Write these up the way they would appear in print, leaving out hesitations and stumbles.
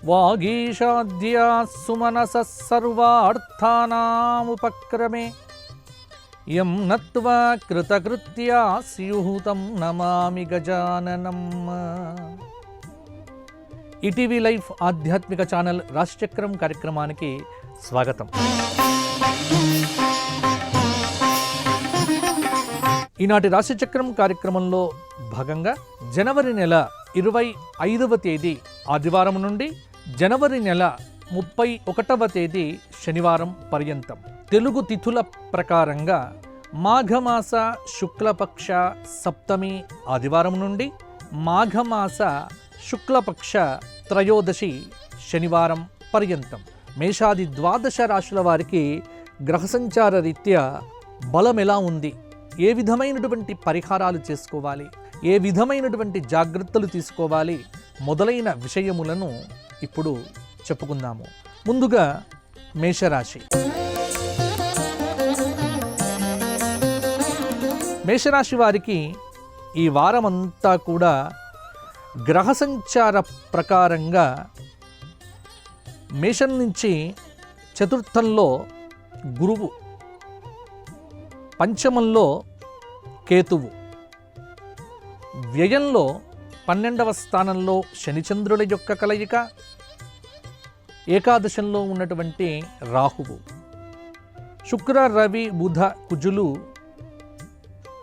వాగీషాద్యా సుమనసః సర్వార్థానాముపక్రమే యం నత్వా కృతకృత్యా స్యుః తం నమామి గజాననం. ETV life ఆధ్యాత్మిక channel రాశిచక్రం కార్యక్రమానికి స్వాగతం. ఈనాటి రాశిచక్రం కార్యక్రమంలో భాగంగా జనవరి నెల 25వ తేదీ ఆదివారం నుండి జనవరి నెల 31వ తేదీ శనివారం పర్యంతం తెలుగు తిథుల ప్రకారంగా మాఘమాస శుక్లపక్ష సప్తమి ఆదివారం నుండి మాఘమాస శుక్లపక్ష త్రయోదశి శనివారం పర్యంతం మేషాది ద్వాదశ రాశుల వారికి గ్రహ సంచార రీత్యా బలం ఎలా ఉంది, ఏ విధమైనటువంటి పరిహారాలు చేసుకోవాలి, ఏ విధమైనటువంటి జాగ్రత్తలు తీసుకోవాలి మొదలైన విషయములను ఇప్పుడు చెప్పుకుందాము. ముందుగా మేషరాశి. మేషరాశి వారికి ఈ వారమంతా కూడా గ్రహ సంచార ప్రకారంగా మేషం నుంచి చతుర్థంలో గురువు, పంచమంలో కేతువు, వ్యయంలో 12వ స్థానంలో శనిచంద్రుల యొక్క కలయిక, ఏకాదశంలో ఉన్నటువంటి రాహువు, శుక్ర రవి బుధ కుజులు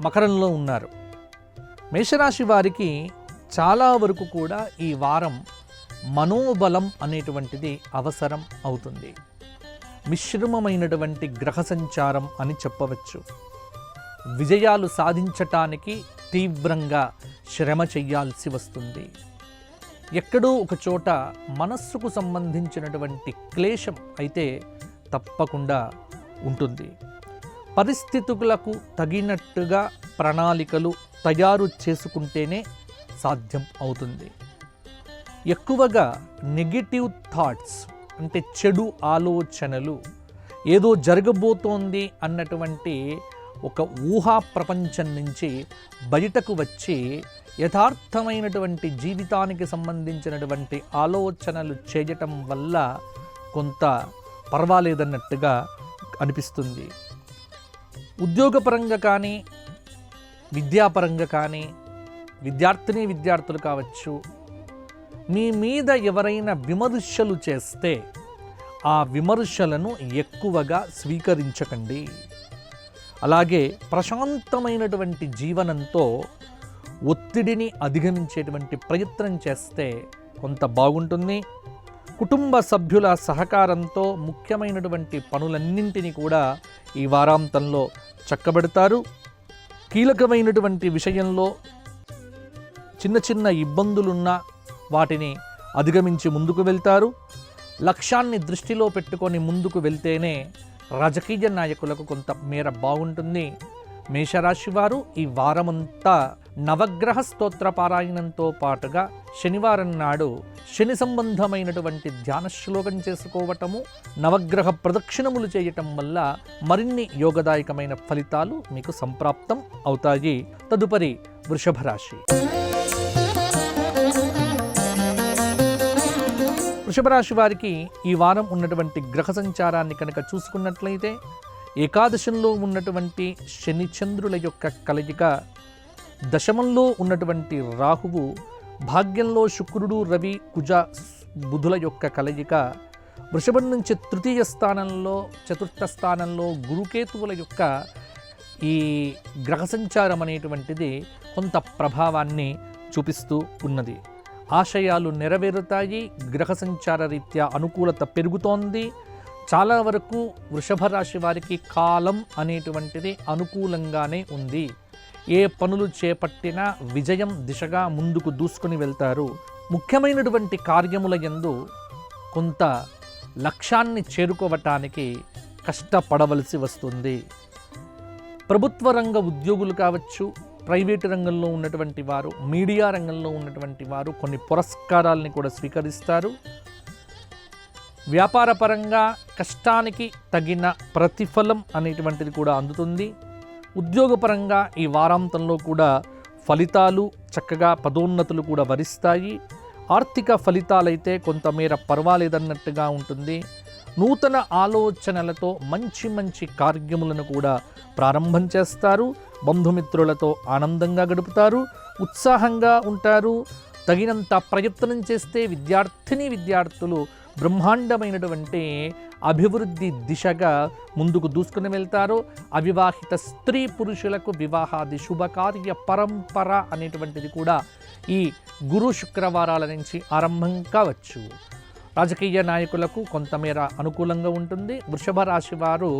మకరంలో ఉన్నారు. మేషరాశి వారికి చాలా వరకు కూడా ఈ వారం మనోబలం అనేటువంటిది అవసరం అవుతుంది. మిశ్రమమైనటువంటి గ్రహ సంచారం అని చెప్పవచ్చు. విజయాలు సాధించటానికి తీవ్రంగా శ్రమ చెయ్యాల్సి వస్తుంది. ఎక్కడో ఒక చోట మనస్సుకు సంబంధించినటువంటి క్లేశం అయితే తప్పకుండా ఉంటుంది. పరిస్థితులకు తగినట్టుగా ప్రణాళికలు తయారు చేసుకుంటేనే సాధ్యం అవుతుంది. ఎక్కువగా నెగటివ్ థాట్స్ అంటే చెడు ఆలోచనలు, ఏదో జరగబోతోంది అన్నటువంటి ఒక ఊహా ప్రపంచం నుంచి బయటకు వచ్చి యథార్థమైనటువంటి జీవితానికి సంబంధించినటువంటి ఆలోచనలు చేయటం వల్ల కొంత పర్వాలేదన్నట్టుగా అనిపిస్తుంది. ఉద్యోగపరంగా కానీ విద్యాపరంగా కానీ విద్యార్థులు కావచ్చు, మీ మీద ఎవరైనా విమర్శలు చేస్తే ఆ విమర్శలను ఎక్కువగా స్వీకరించకండి. అలాగే ప్రశాంతమైనటువంటి జీవనంతో ఒత్తిడిని అధిగమించేటువంటి ప్రయత్నం చేస్తే కొంత బాగుంటుంది. కుటుంబ సభ్యుల సహకారంతో ముఖ్యమైనటువంటి పనులన్నింటినీ కూడా ఈ వారాంతంలో చక్కబెడతారు. కీలకమైనటువంటి విషయంలో చిన్న చిన్న ఇబ్బందులున్నా వాటిని అధిగమించి ముందుకు వెళ్తారు. లక్ష్యాన్ని దృష్టిలో పెట్టుకొని ముందుకు వెళ్తేనే రాజకీయ నాయకులకు కొంత మేర బాగుంటుంది. మేషరాశి వారు ఈ వారమంతా నవగ్రహ స్తోత్ర పారాయణంతో పాటుగా శనివారం నాడు శని సంబంధమైనటువంటి ధ్యాన శ్లోకం చేసుకోవటము, నవగ్రహ ప్రదక్షిణములు చేయటం వల్ల మరిన్ని యోగదాయకమైన ఫలితాలు మీకు సంప్రాప్తం అవుతాయి. తదుపరి వృషభ రాశి. వృషభ రాశి వారికి ఈ వారం ఉన్నటువంటి గ్రహ సంచారాన్ని కనుక చూసుకున్నట్లయితే ఏకాదశంలో ఉన్నటువంటి శని చంద్రుల యొక్క కలయిక, దశమంలో ఉన్నటువంటి రాహువు, భాగ్యంలో శుక్రుడు రవి కుజ బుధుల యొక్క కలయిక, వృషభం నుంచి తృతీయ స్థానంలో చతుర్థ స్థానంలో గురుకేతువుల యొక్క ఈ గ్రహ సంచారం అనేటువంటిది కొంత ప్రభావాన్ని చూపిస్తూ ఉన్నది. ఆశయాలు నెరవేరుతాయి. గ్రహ సంచార రీత్యా అనుకూలత పెరుగుతోంది. చాలా వరకు వృషభ రాశి వారికి కాలం అనేటువంటిది అనుకూలంగానే ఉంది. ఏ పనులు చేపట్టినా విజయం దిశగా ముందుకు దూసుకుని వెళ్తారు. ముఖ్యమైనటువంటి కార్యముల యందు కొంత లక్ష్యాన్ని చేరుకోవటానికి కష్టపడవలసి వస్తుంది. ప్రభుత్వ రంగ ఉద్యోగులు కావచ్చు, ప్రైవేటు రంగంలో ఉన్నటువంటి వారు, మీడియా రంగంలో ఉన్నటువంటి వారు కొన్ని పురస్కారాలని కూడా స్వీకరిస్తారు. వ్యాపారపరంగా కష్టానికి తగిన ప్రతిఫలం అనేటువంటిది కూడా అందుతుంది. ఉద్యోగపరంగా ఈ వారాంతంలో కూడా ఫలితాలు చక్కగా పదోన్నతులు కూడా వరిస్తాయి. ఆర్థిక ఫలితాలైతే కొంతమేర పర్వాలేదన్నట్టుగా ఉంటుంది. నూతన ఆలోచనలతో మంచి మంచి కార్యములను కూడా ప్రారంభం చేస్తారు. బంధుమిత్రులతో ఆనందంగా గడుపుతారు, ఉత్సాహంగా ఉంటారు. తగినంత ప్రయత్నం చేస్తే విద్యార్థులు బ్రహ్మాండమైనటువంటి అభివృద్ధి దిశగా ముందుకు దూసుకుని వెళ్తారు. అవివాహిత స్త్రీ పురుషులకు వివాహాది శుభకార్య పరంపర అనేటువంటిది కూడా ఈ గురు శుక్రవారాల నుంచి ఆరంభం కావచ్చు. రాజకీయ నాయకులకు కొంతమేర అనుకూలంగా ఉంటుంది. వృషభ రాశి వారు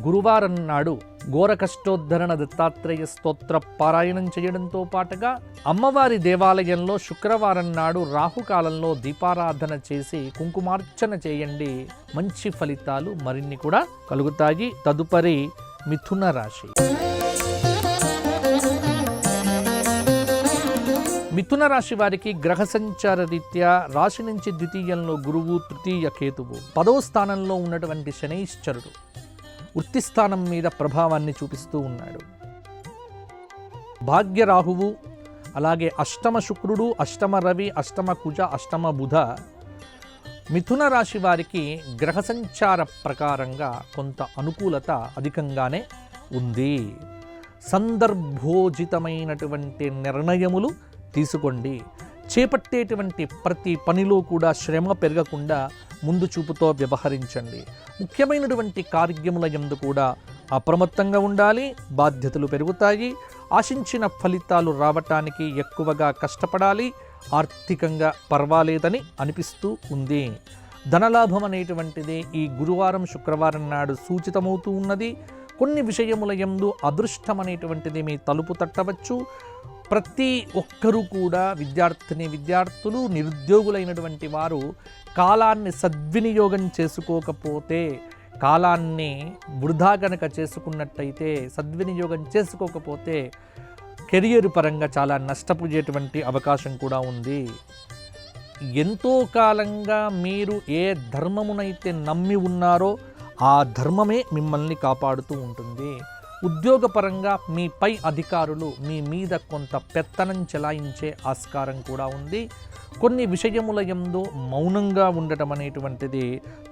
గురువారం నాడు ఘోర కష్టోద్ధరణ దత్తాత్రేయ స్తోత్ర పారాయణం చేయడంతో పాటుగా అమ్మవారి దేవాలయంలో శుక్రవారం నాడు రాహుకాలంలో దీపారాధన చేసి కుంకుమార్చన చేయండి. మంచి ఫలితాలు మరిన్ని కూడా కలుగుతాయి. తదుపరి మిథున రాశి. మిథున రాశి వారికి గ్రహ సంచార రీత్యా రాశి నుంచి ద్వితీయంలో గురువు, తృతీయ కేతువు, 10వ స్థానంలో ఉన్నటువంటి శనైశ్చరుడు వృత్తి స్థానం మీద ప్రభావాన్ని చూపిస్తూ ఉన్నాడు. భాగ్య రాహువు, అలాగే అష్టమ శుక్రుడు, అష్టమ రవి, అష్టమ కుజ, అష్టమ బుధ మిథున రాశి వారికి గ్రహ సంచార ప్రకారంగా కొంత అనుకూలత అధికంగానే ఉంది. సందర్భోజితమైనటువంటి నిర్ణయములు తీసుకోండి. చేపట్టేటువంటి ప్రతి పనిలో కూడా శ్రమ పెరగకుండా ముందు చూపుతో వ్యవహరించండి. ముఖ్యమైనటువంటి కార్యముల యందు కూడా అప్రమత్తంగా ఉండాలి. బాధ్యతలు పెరుగుతాయి. ఆశించిన ఫలితాలు రావటానికి ఎక్కువగా కష్టపడాలి. ఆర్థికంగా పర్వాలేదని అనిపిస్తూ ఉంది. ధనలాభం అనేటువంటిది ఈ గురువారం శుక్రవారం నాడు సూచితమవుతూ ఉన్నది. కొన్ని విషయముల యందు అదృష్టం అనేటువంటిది మీ తలుపు తట్టవచ్చు. ప్రతి ఒక్కరూ కూడా విద్యార్థులు, నిరుద్యోగులైనటువంటి వారు కాలాన్ని సద్వినియోగం చేసుకోకపోతే, కాలాన్ని వృధా కనుక చేసుకున్నట్టయితే, సద్వినియోగం చేసుకోకపోతే కెరియర్ పరంగా చాలా నష్టపోయేటువంటి అవకాశం కూడా ఉంది. ఎంతో కాలంగా మీరు ఏ ధర్మమునైతే నమ్మి ఉన్నారో ఆ ధర్మమే మిమ్మల్ని కాపాడుతూ ఉంటుంది. ఉద్యోగపరంగా మీ పై అధికారులు మీ మీద కొంత పెత్తనం చెలాయించే ఆస్కారం కూడా ఉంది. కొన్ని విషయముల యందు మౌనంగా ఉండటం అనేటువంటిది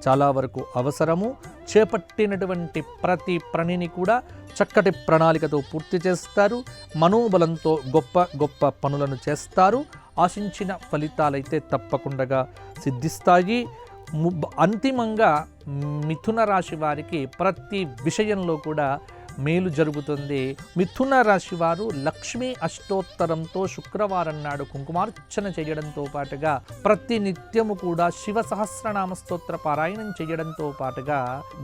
చాలా వరకు అవసరము. చేపట్టినటువంటి ప్రతి పనిని కూడా చక్కటి ప్రణాళికతో పూర్తి చేస్తారు. మనోబలంతో గొప్ప గొప్ప పనులను చేస్తారు. ఆశించిన ఫలితాలైతే తప్పకుండా సిద్ధిస్తాయి. అంతిమంగా మిథున రాశి వారికి ప్రతి విషయంలో కూడా మేలు జరుగుతుంది. మిథున రాశి వారు లక్ష్మీ అష్టోత్తరంతో శుక్రవారం నాడు కుంకుమార్చన చేయడంతో పాటుగా ప్రతి నిత్యము కూడా శివ సహస్రనామ స్తోత్ర పారాయణం చేయడంతో పాటుగా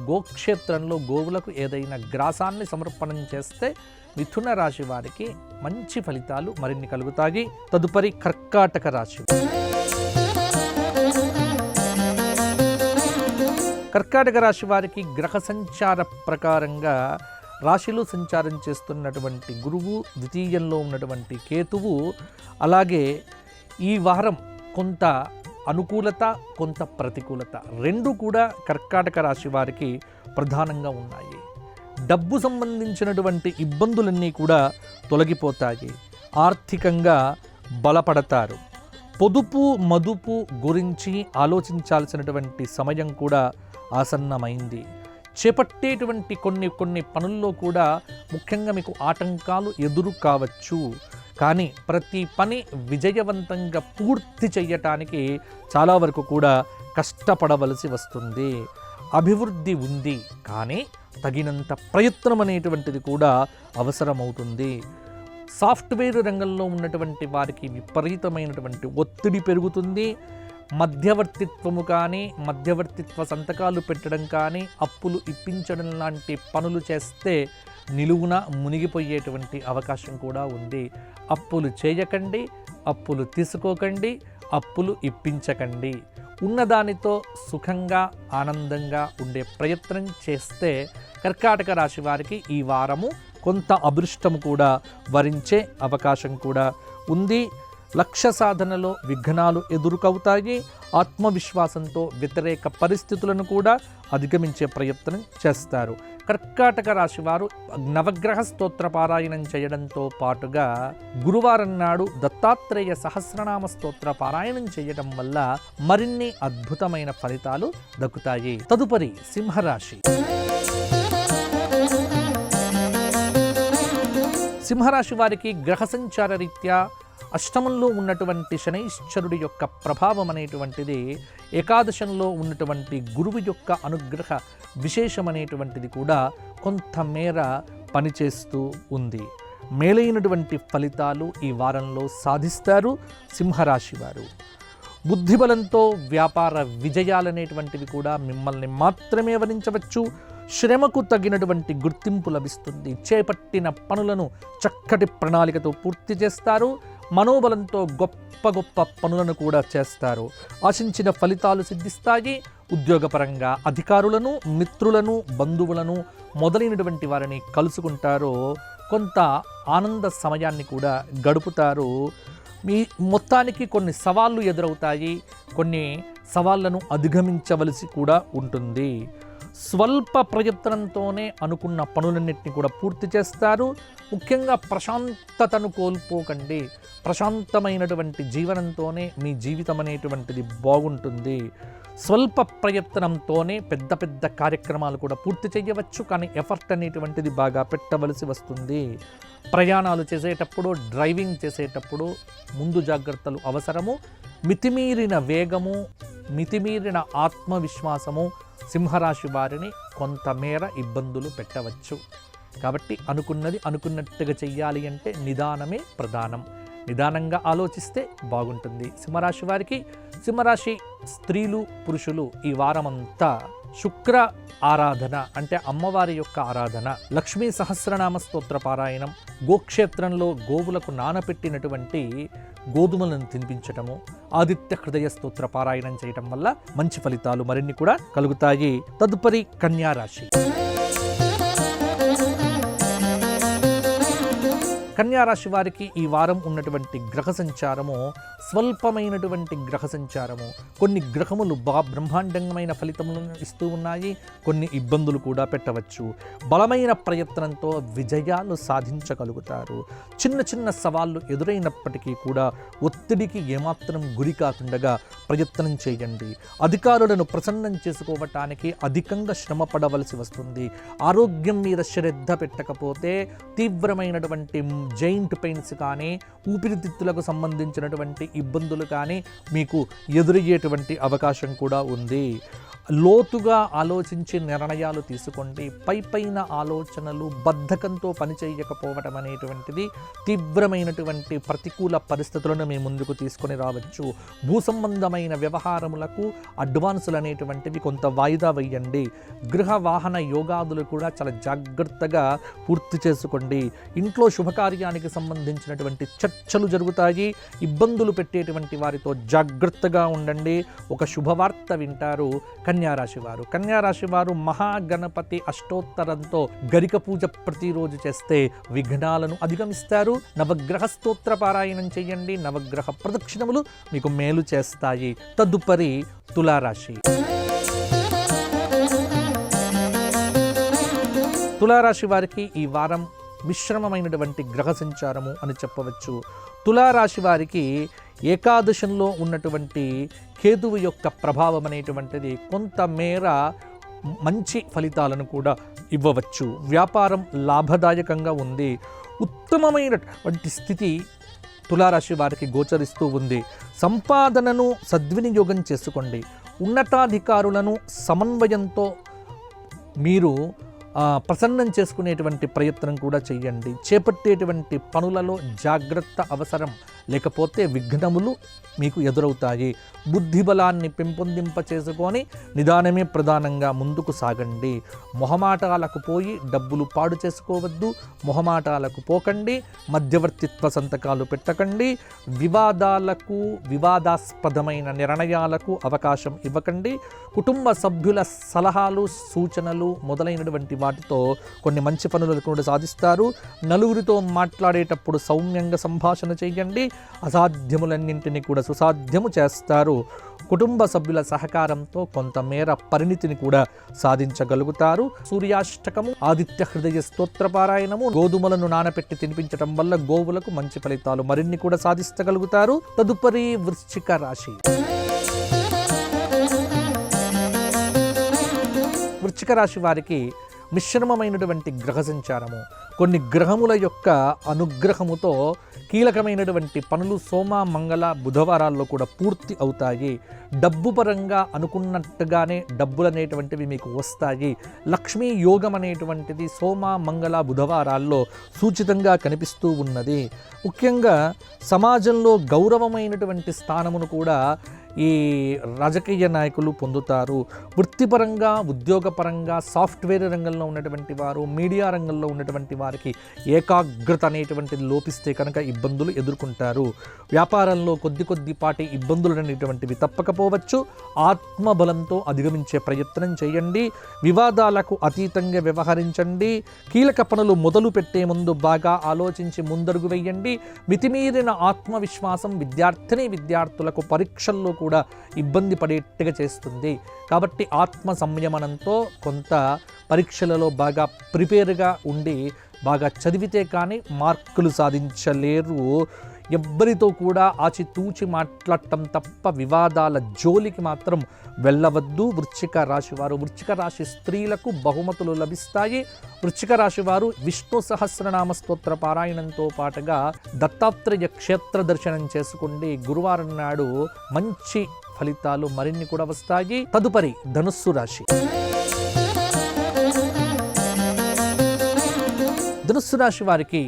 గోక్షేత్రంలో గోవులకు ఏదైనా గ్రాసాన్ని సమర్పణం చేస్తే మిథున రాశి వారికి మంచి ఫలితాలు మరిన్ని కలుగుతాయి. తదుపరి కర్కాటక రాశి. కర్కాటక రాశి వారికి గ్రహ సంచార ప్రకారంగా రాశిలో సంచారం చేస్తున్నటువంటి గురువు, ద్వితీయంలో ఉన్నటువంటి కేతువు, అలాగే ఈ వారం కొంత అనుకూలత, కొంత ప్రతికూలత రెండు కూడా కర్కాటక రాశి వారికి ప్రధానంగా ఉన్నాయి. డబ్బు సంబంధించినటువంటి ఇబ్బందులన్నీ కూడా తొలగిపోతాయి. ఆర్థికంగా బలపడతారు. పొదుపు మదుపు గురించి ఆలోచించాల్సినటువంటి సమయం కూడా ఆసన్నమైంది. చేపట్టేటువంటి కొన్ని పనుల్లో కూడా ముఖ్యంగా మీకు ఆటంకాలు ఎదురు కావచ్చు. కానీ ప్రతి పని విజయవంతంగా పూర్తి చేయటానికి చాలా వరకు కూడా కష్టపడవలసి వస్తుంది. అభివృద్ధి ఉంది, కానీ తగినంత ప్రయత్నం అనేటువంటిది కూడా అవసరమవుతుంది. సాఫ్ట్వేర్ రంగంలో ఉన్నటువంటి వారికి విపరీతమైనటువంటి ఒత్తిడి పెరుగుతుంది. మధ్యవర్తిత్వము కానీ, మధ్యవర్తిత్వ సంతకాలు పెట్టడం కానీ, అప్పులు ఇప్పించడం లాంటి పనులు చేస్తే నిలువున మునిగిపోయేటువంటి అవకాశం కూడా ఉంది. అప్పులు చేయకండి, అప్పులు తీసుకోకండి, అప్పులు ఇప్పించకండి. ఉన్నదానితో సుఖంగా ఆనందంగా ఉండే ప్రయత్నం చేస్తే కర్కాటక రాశి వారికి ఈ వారము కొంత అదృష్టము కూడా వరించే అవకాశం కూడా ఉంది. లక్ష్య సాధనలో విఘ్నాలు ఎదురుకవుతాయి. ఆత్మవిశ్వాసంతో వ్యతిరేక పరిస్థితులను కూడా అధిగమించే ప్రయత్నం చేస్తారు. కర్కాటక రాశి వారు నవగ్రహ స్తోత్ర పారాయణం చేయడంతో పాటుగా గురువారం నాడు దత్తాత్రేయ సహస్రనామ స్తోత్ర పారాయణం చేయడం వల్ల మరిన్ని అద్భుతమైన ఫలితాలు దక్కుతాయి. తదుపరి సింహరాశి. సింహరాశి వారికి గ్రహ సంచార రీత్యా అష్టమంలో ఉన్నటువంటి శనైశ్చరుడి యొక్క ప్రభావం అనేటువంటిది, ఏకాదశంలో ఉన్నటువంటి గురువు యొక్క అనుగ్రహ విశేషమనేటువంటిది కూడా కొంతమేర పనిచేస్తూ ఉంది. మేలైనటువంటి ఫలితాలు ఈ వారంలో సాధిస్తారు సింహరాశి వారు. బుద్ధిబలంతో వ్యాపార విజయాలనేటువంటివి కూడా మిమ్మల్ని మాత్రమే వరించవచ్చు. శ్రమకు తగినటువంటి గుర్తింపు లభిస్తుంది. చేపట్టిన పనులను చక్కటి ప్రణాళికతో పూర్తి చేస్తారు. మనోబలంతో గొప్ప గొప్ప పనులను కూడా చేస్తారు. ఆశించిన ఫలితాలు సిద్ధిస్తాయి. ఉద్యోగపరంగా అధికారులను, మిత్రులను, బంధువులను మొదలైనటువంటి వారిని కలుసుకుంటారు. కొంత ఆనంద సమయాన్ని కూడా గడుపుతారు. మీ మొత్తానికి కొన్ని సవాళ్ళు ఎదురవుతాయి. కొన్ని సవాళ్లను అధిగమించవలసి కూడా ఉంటుంది. స్వల్ప ప్రయత్నంతోనే అనుకున్న పనులన్నింటినీ కూడా పూర్తి చేస్తారు. ముఖ్యంగా ప్రశాంతతను కోల్పోకండి. ప్రశాంతమైనటువంటి జీవనంతోనే మీ జీవితం అనేటువంటిది బాగుంటుంది. స్వల్ప ప్రయత్నంతోనే పెద్ద పెద్ద కార్యక్రమాలు కూడా పూర్తి చేయవచ్చు. కానీ ఎఫర్ట్ అనేటువంటిది బాగా పెట్టవలసి వస్తుంది. ప్రయాణాలు చేసేటప్పుడు, డ్రైవింగ్ చేసేటప్పుడు ముందు జాగ్రత్తలు అవసరము. మితిమీరిన వేగము, మితిమీరిన ఆత్మవిశ్వాసము సింహరాశి వారిని కొంతమేర ఇబ్బందులు పెట్టవచ్చు. కాబట్టి అనుకున్నది అనుకున్నట్టుగా చెయ్యాలి అంటే నిదానమే ప్రధానం. నిదానంగా ఆలోచిస్తే బాగుంటుంది. సింహరాశి వారికి, సింహరాశి స్త్రీలు, పురుషులు ఈ వారమంతా శుక్ర ఆరాధన అంటే అమ్మవారి యొక్క ఆరాధన, లక్ష్మీ సహస్రనామ స్తోత్ర పారాయణం, గోక్షేత్రంలో గోవులకు నానపెట్టినటువంటి గోధుమలను తినిపించటము, ఆదిత్య హృదయ స్తోత్ర పారాయణం చేయటం వల్ల మంచి ఫలితాలు మరిన్ని కూడా కలుగుతాయి. తదుపరి కన్యారాశి. కన్యారాశి వారికి ఈ వారం ఉన్నటువంటి గ్రహ సంచారము స్వల్పమైనటువంటి గ్రహ సంచారము. కొన్ని గ్రహములు బ్రహ్మాండమైన ఫలితములను ఇస్తూ ఉన్నాయి. కొన్ని ఇబ్బందులు కూడా పెట్టవచ్చు. బలమైన ప్రయత్నంతో విజయాలు సాధించగలుగుతారు. చిన్న చిన్న సవాళ్ళు ఎదురైనప్పటికీ కూడా ఒత్తిడికి ఏమాత్రం గురి కాకుండా ప్రయత్నం చేయండి. అధికారులను ప్రసన్నం చేసుకోవటానికి అధికంగా శ్రమ పడవలసి వస్తుంది. ఆరోగ్యం మీద శ్రద్ధ పెట్టకపోతే తీవ్రమైనటువంటి జైంట్ పెయిన్స్ కానీ, ఊపిరితిత్తులకు సంబంధించినటువంటి ఇబ్బందులు కానీ మీకు ఎదురయ్యేటువంటి అవకాశం కూడా ఉంది. లోతుగా ఆలోచించి నిర్ణయాలు తీసుకోండి. పైన ఆలోచనలు బద్ధకంతో పనిచేయకపోవటం అనేటువంటిది తీవ్రమైనటువంటి ప్రతికూల పరిస్థితులను మీ ముందుకు తీసుకొని రావచ్చు. భూ సంబంధమైన వ్యవహారములకు అడ్వాన్సులు అనేటువంటివి కొంత వాయిదా వేయండి. గృహ వాహన యోగాదులు కూడా చాలా జాగ్రత్తగా పూర్తి చేసుకోండి. ఇంట్లో శుభకార్యానికి సంబంధించినటువంటి చర్చలు జరుగుతాయి. ఇబ్బందులు పెట్టేటువంటి వారితో జాగ్రత్తగా ఉండండి. ఒక శుభవార్త వింటారు. కన్యారాశి వారు, కన్యారాశి వారు మహాగణపతి అష్టోత్తరంతో గరిక పూజ ప్రతిరోజు చేస్తే విఘ్నాలను అధిగమిస్తారు. నవగ్రహ స్తోత్ర పారాయణం చేయండి. నవగ్రహ ప్రదక్షిణములు మీకు మేలు చేస్తాయి. తదుపరి తులారాశి. తులారాశి వారికి ఈ వారం మిశ్రమమైనటువంటి గ్రహ సంచారము అని చెప్పవచ్చు. తులారాశి వారికి ఏకాదశంలో ఉన్నటువంటి కేతువు యొక్క ప్రభావం అనేటువంటిది కొంతమేర మంచి ఫలితాలను కూడా ఇవ్వవచ్చు. వ్యాపారం లాభదాయకంగా ఉంది. ఉత్తమమైనటువంటి స్థితి తులారాశి వారికి గోచరిస్తూ ఉంది. సంపాదనను సద్వినియోగం చేసుకోండి. ఉన్నతాధికారులను సమన్వయంతో మీరు ప్రసన్నం చేసుకునేటువంటి ప్రయత్నం కూడా చేయండి. చేపట్టేటువంటి పనులలో జాగ్రత్త అవసరం. లేకపోతే విఘ్నములు మీకు ఎదురవుతాయి. బుద్ధిబలాన్ని పెంపొందింప చేసుకొని నిదానమే ప్రధానంగా ముందుకు సాగండి. మొహమాటాలకు పోయి డబ్బులు పాడు చేసుకోవద్దు. మొహమాటాలకు పోకండి. మధ్యవర్తిత్వ సంతకాలు పెట్టకండి. వివాదాస్పదమైన నిర్ణయాలకు అవకాశం ఇవ్వకండి. కుటుంబ సభ్యుల సలహాలు, సూచనలు మొదలైనటువంటి వాటితో కొన్ని మంచి పనులు కూడా సాధిస్తారు. నలుగురితో మాట్లాడేటప్పుడు సౌమ్యంగా సంభాషణ చేయండి. అసాధ్యములన్నింటినీ కూడా సుసాధ్యము చేస్తారు. కుటుంబ సభ్యుల సహకారంతో కొంతమేర పరిణితిని కూడా సాధించగలుగుతారు. సూర్యాష్టకము, ఆదిత్య హృదయ స్తోత్ర పారాయణము, గోధుమలను నానపెట్టి తినిపించడం వల్ల గోవులకు మంచి ఫలితాలు మరిన్ని కూడా సాధించగలుగుతారు. తదుపరి వృశ్చిక రాశి. వృశ్చిక రాశి వారికి మిశ్రమమైనటువంటి గ్రహ సంచారము, కొన్ని గ్రహముల యొక్క అనుగ్రహముతో కీలకమైనటువంటి పనులు సోమ, మంగళ, బుధవారాల్లో కూడా పూర్తి అవుతాయి. డబ్బు పరంగా అనుకున్నట్టుగానే డబ్బులు అనేటువంటివి మీకు వస్తాయి. లక్ష్మీ యోగం అనేటువంటిది సోమ, మంగళ, బుధవారాల్లో సూచితంగా కనిపిస్తూ ఉన్నది. ముఖ్యంగా సమాజంలో గౌరవమైనటువంటి స్థానమును కూడా ఈ రాజకీయ నాయకులు పొందుతారు. వృత్తిపరంగా, ఉద్యోగపరంగా, సాఫ్ట్వేర్ రంగంలో ఉన్నటువంటి వారు, మీడియా రంగంలో ఉన్నటువంటి వారికి ఏకాగ్రత అనేటువంటిది లోపిస్తే కనుక ఇబ్బందులు ఎదుర్కొంటారు. వ్యాపారంలో కొద్దిపాటి ఇబ్బందులు అనేటువంటివి తప్పకపోవచ్చు. ఆత్మబలంతో అధిగమించే ప్రయత్నం చేయండి. వివాదాలకు అతీతంగా వ్యవహరించండి. కీలక పనులు మొదలు పెట్టే ముందు బాగా ఆలోచించి ముందడుగు వేయండి. మితిమీరిన ఆత్మవిశ్వాసం విద్యార్థులకు పరీక్షల్లో కూడా ఇబ్బంది పడేట్టుగా చేస్తుంది. కాబట్టి ఆత్మ సంయమనంతో కొంత పరీక్షలలో బాగా ప్రిపేర్గా ఉండి బాగా చదివితే కానీ మార్కులు సాధించలేరు. ఎవ్వరితో కూడా ఆచితూచి మాట్లాడటం తప్ప వివాదాల జోలికి మాత్రం వెళ్ళవద్దు. వృశ్చిక రాశి వారు, వృశ్చిక రాశి స్త్రీలకు బహుమతులు లభిస్తాయి. వృశ్చిక రాశి వారు విష్ణు సహస్రనామ స్తోత్ర పారాయణంతో పాటుగా దత్తాత్రేయ క్షేత్ర దర్శనం చేసుకోండి. గురువారం నాడు మంచి ఫలితాలు మరిన్ని కూడా వస్తాయి. తదుపరి ధనుస్సు రాశి. ధనుస్సు రాశి వారికి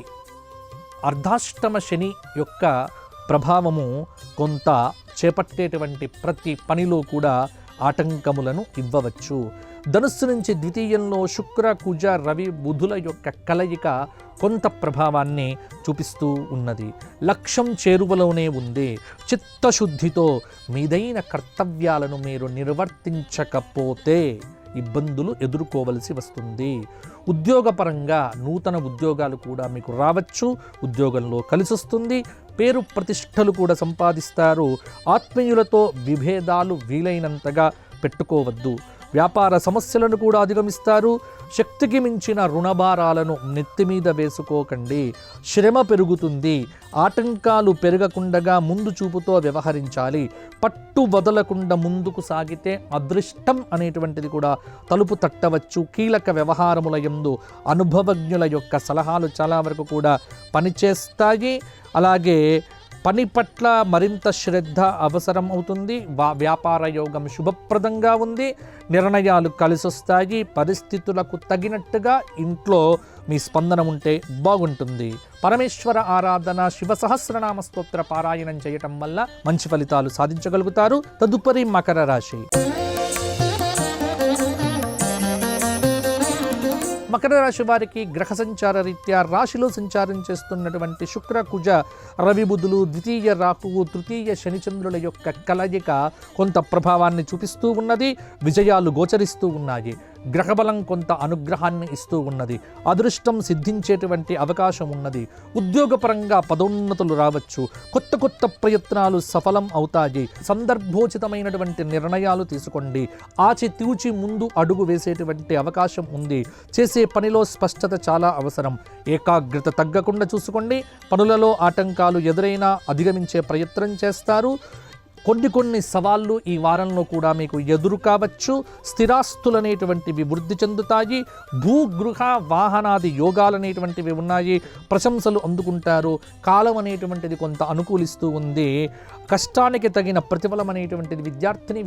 అర్ధాష్టమ శని యొక్క ప్రభావము కొంత చేపట్టేటువంటి ప్రతి పనిలో కూడా ఆటంకములను ఇవ్వవచ్చు. ధనుస్సు నుంచి ద్వితీయంలో శుక్ర, కుజ, రవి, బుధుల యొక్క కలయిక కొంత ప్రభావాన్ని చూపిస్తూ ఉన్నది. లక్ష్యం చేరువలోనే ఉంది. చిత్తశుద్ధితో మీదైన కర్తవ్యాలను మీరు నిర్వర్తించకపోతే ఇబ్బందులు ఎదుర్కోవలసి వస్తుంది. ఉద్యోగపరంగా నూతన ఉద్యోగాలు కూడా మీకు రావచ్చు. ఉద్యోగంలో కలిసొస్తుంది. పేరు ప్రతిష్టలు కూడా సంపాదిస్తారు. ఆత్మీయులతో విభేదాలు వీలైనంతగా పెట్టుకోవద్దు. వ్యాపార సమస్యలను కూడా అధిగమిస్తారు. శక్తికి మించిన రుణభారాలను నెత్తిమీద వేసుకోకండి. శ్రమ పెరుగుతుంది. ఆటంకాలు పెరగకుండా ముందు చూపుతో వ్యవహరించాలి. పట్టు వదలకుండా ముందుకు సాగితే అదృష్టం అనేటువంటిది కూడా తలుపు తట్టవచ్చు. కీలక వ్యవహారముల యందు అనుభవజ్ఞుల యొక్క సలహాలు చాలా వరకు కూడా పనిచేస్తాయి. అలాగే పని పట్ల మరింత శ్రద్ధ అవసరం అవుతుంది. వ్యాపార యోగం శుభప్రదంగా ఉంది. నిర్ణయాలు కలిసొస్తాయి. పరిస్థితులకు తగినట్టుగా ఇంట్లో మీ స్పందన ఉంటే బాగుంటుంది. పరమేశ్వర ఆరాధన, శివ సహస్రనామ స్తోత్ర పారాయణం చేయటం వల్ల మంచి ఫలితాలు సాధించగలుగుతారు. తదుపరి మకర రాశి. మకర రాశి వారికి గ్రహ సంచార రీత్యా రాశిలో సంచారం చేస్తున్నటువంటి శుక్ర, కుజ, రవి, బుధులు, ద్వితీయ రాహువు, తృతీయ శనిచంద్రుల యొక్క కలయిక కొంత ప్రభావాన్ని చూపిస్తూ ఉన్నది. విజయాలు గోచరిస్తూ ఉన్నాయి. గ్రహబలం కొంత అనుగ్రహాన్ని ఇస్తూ ఉన్నది. అదృష్టం సిద్ధించేటువంటి అవకాశం ఉన్నది. ఉద్యోగపరంగా పదోన్నతులు రావచ్చు. కొత్త ప్రయత్నాలు సఫలం అవుతాయి. సందర్భోచితమైనటువంటి నిర్ణయాలు తీసుకోండి. ఆచితూచి ముందు అడుగు వేసేటువంటి అవకాశం ఉంది. చేసే పనిలో స్పష్టత చాలా అవసరం. ఏకాగ్రత తగ్గకుండా చూసుకోండి. పనులలో ఆటంకాలు ఎదురైనా అధిగమించే ప్రయత్నం చేస్తారు. కొన్ని సవాళ్ళు ఈ వారంలో కూడా మీకు ఎదురు కావచ్చు. స్థిరాస్తులు అనేటువంటివి వృద్ధి చెందుతాయి. భూగృహ వాహనాది యోగాలు అనేటువంటివి ఉన్నాయి. ప్రశంసలు అందుకుంటారు. కాలం అనేటువంటిది కొంత అనుకూలిస్తూ ఉంది. కష్టానికి తగిన ప్రతిఫలం అనేటువంటిది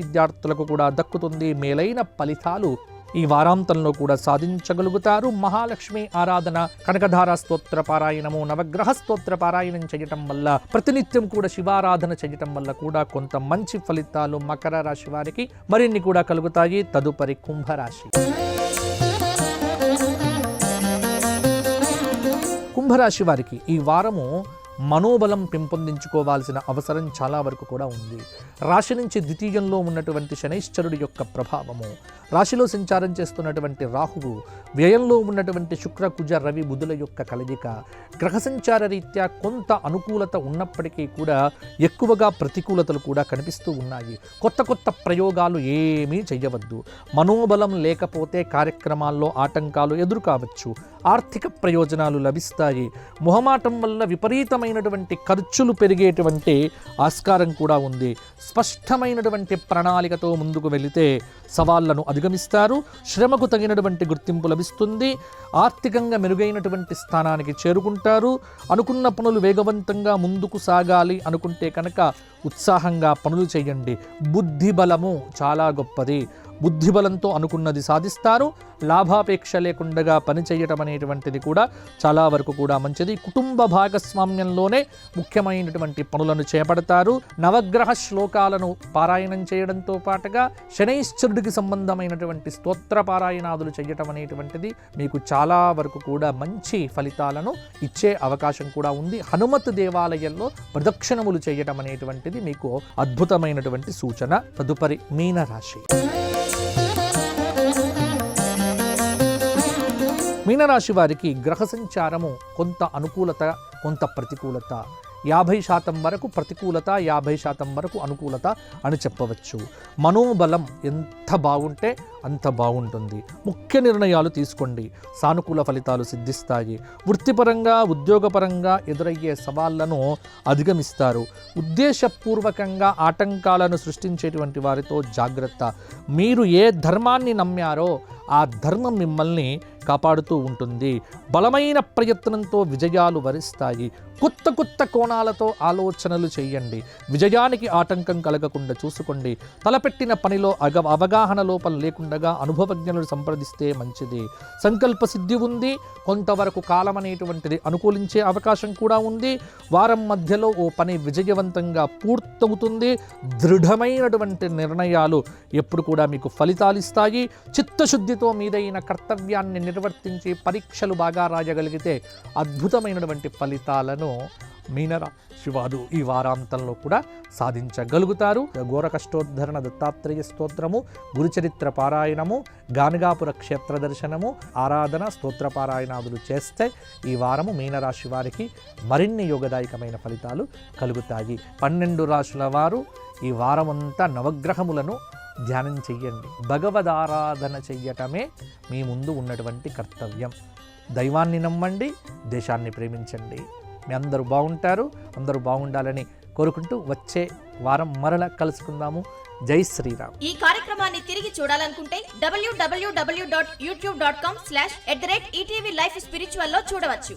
విద్యార్థులకు కూడా దక్కుతుంది. మేలైన ఫలితాలు ఈ వారాంతంలో కూడా సాధించగలుగుతారు. మహాలక్ష్మి ఆరాధన, కనకధార స్తోత్ర పారాయణము, నవగ్రహ స్తోత్ర పారాయణం చేయటం వల్ల, ప్రతినిత్యం కూడా శివారాధన చేయటం వల్ల కూడా కొంత మంచి ఫలితాలు మకర రాశి వారికి మరిన్ని కూడా కలుగుతాయి. తదుపరి కుంభరాశి. కుంభరాశి వారికి ఈ వారము మనోబలం పెంపొందించుకోవాల్సిన అవసరం చాలా వరకు కూడా ఉంది. రాశి నుంచి ద్వితీయంలో ఉన్నటువంటి శనైశ్చరుడి యొక్క ప్రభావము, రాశిలో సంచారం చేస్తున్నటువంటి రాహువు, వ్యయంలో ఉన్నటువంటి శుక్ర కుజ రవి బుధుల యొక్క కలయిక, గ్రహ సంచార రీత్యా కొంత అనుకూలత ఉన్నప్పటికీ కూడా ఎక్కువగా ప్రతికూలతలు కూడా కనిపిస్తూ ఉన్నాయి. కొత్త ప్రయోగాలు ఏమీ చేయవద్దు. మనోబలం లేకపోతే కార్యక్రమాల్లో ఆటంకాలు ఎదురు కావచ్చు. ఆర్థిక ప్రయోజనాలు లభిస్తాయి. మొహమాటం వల్ల విపరీతమైనటువంటి ఖర్చులు పెరిగేటువంటి ఆస్కారం కూడా ఉంది. స్పష్టమైనటువంటి ప్రణాళికతో ముందుకు వెళితే సవాళ్లను అధిగమిస్తారు. శ్రమకు తగినటువంటి గుర్తింపు లభిస్తుంది. ఆర్థికంగా మెరుగైనటువంటి స్థానానికి చేరుకుంటారు. అనుకున్న పనులు వేగవంతంగా ముందుకు సాగాలి అనుకుంటే కనుక ఉత్సాహంగా పనులు చేయండి. బుద్ధి బలము చాలా గొప్పది. బుద్ధిబలంతో అనుకున్నది సాధిస్తారు. లాభాపేక్ష లేకుండా పని చేయటం అనేటువంటిది కూడా చాలా వరకు కూడా మంచిది. కుటుంబ భాగస్వామ్యంలోనే ముఖ్యమైనటువంటి పనులను చేపడతారు. నవగ్రహ శ్లోకాలను పారాయణం చేయడంతో పాటుగా శనైశ్చరుడికి సంబంధమైనటువంటి స్తోత్ర పారాయణాదులు చేయటం అనేటువంటిది మీకు చాలా వరకు కూడా మంచి ఫలితాలను ఇచ్చే అవకాశం కూడా ఉంది. హనుమత్ దేవాలయంలో ప్రదక్షిణములు చేయటం అనేటువంటిది మీకు అద్భుతమైనటువంటి సూచన. తదుపరి మీనరాశి. మీనరాశి వారికి గ్రహ సంచారము కొంత అనుకూలత, కొంత ప్రతికూలత. 50% వరకు ప్రతికూలత, 50% వరకు అనుకూలత అని చెప్పవచ్చు. మనోబలం ఎంత బాగుంటే అంత బాగుంటుంది. ముఖ్య నిర్ణయాలు తీసుకోండి, సానుకూల ఫలితాలు సిద్ధిస్తాయి. వృత్తిపరంగా, ఉద్యోగపరంగా ఎదురయ్యే సవాళ్లను అధిగమిస్తారు. ఉద్దేశపూర్వకంగా ఆటంకాలను సృష్టించేటువంటి వారితో జాగ్రత్త. మీరు ఏ ధర్మాన్ని నమ్మారో ఆ ధర్మం మిమ్మల్ని కాపాడుతూ ఉంటుంది. బలమైన ప్రయత్నంతో విజయాలు వరిస్తాయి. కొత్త కోణాలతో ఆలోచనలు చేయండి. విజయానికి ఆటంకం కలగకుండా చూసుకోండి. తలపెట్టిన పనిలో అవగాహన లోపం లేకుండా అనుభవజ్ఞులను సంప్రదిస్తే మంచిది. సంకల్ప సిద్ధి ఉంది. కొంతవరకు కాలం అనేటువంటిది అనుకూలించే అవకాశం కూడా ఉంది. వారం మధ్యలో ఓ పని విజయవంతంగా పూర్తవుతుంది. దృఢమైనటువంటి నిర్ణయాలు ఎప్పుడు కూడా మీకు ఫలితాలు ఇస్తాయి. చిత్తశుద్ధితో మీదైన కర్తవ్యాన్ని నిర్వర్తించి పరీక్షలు బాగా రాయగలిగితే అద్భుతమైనటువంటి ఫలితాలను మీనరాశి వారు ఈ వారాంతంలో కూడా సాధించగలుగుతారు. ఘోర కష్టోద్ధరణ దత్తాత్రేయ స్తోత్రము, గురుచరిత్ర పారాయణము, గానగాపుర క్షేత్ర దర్శనము, ఆరాధన, స్తోత్ర పారాయణాదులు చేస్తే ఈ వారము మీనరాశి వారికి మరిన్ని యోగదాయకమైన ఫలితాలు కలుగుతాయి. 12 రాశుల వారు ఈ వారమంతా నవగ్రహములను ధ్యానం చెయ్యండి. భగవదారాధన చెయ్యటమే మీ ముందు ఉన్నటువంటి కర్తవ్యం. దైవాన్ని నమ్మండి, దేశాన్ని ప్రేమించండి. మీ అందరూ బాగుంటారు. అందరూ బాగుండాలని కోరుకుంటూ వచ్చే వారం మరలా కలుసుకుందాము. జై శ్రీరామ్. ఈ కార్యక్రమాన్ని తిరిగి చూడాలనుకుంటే www.youtube.com/@ETV Life Spiritual లో చూడవచ్చు.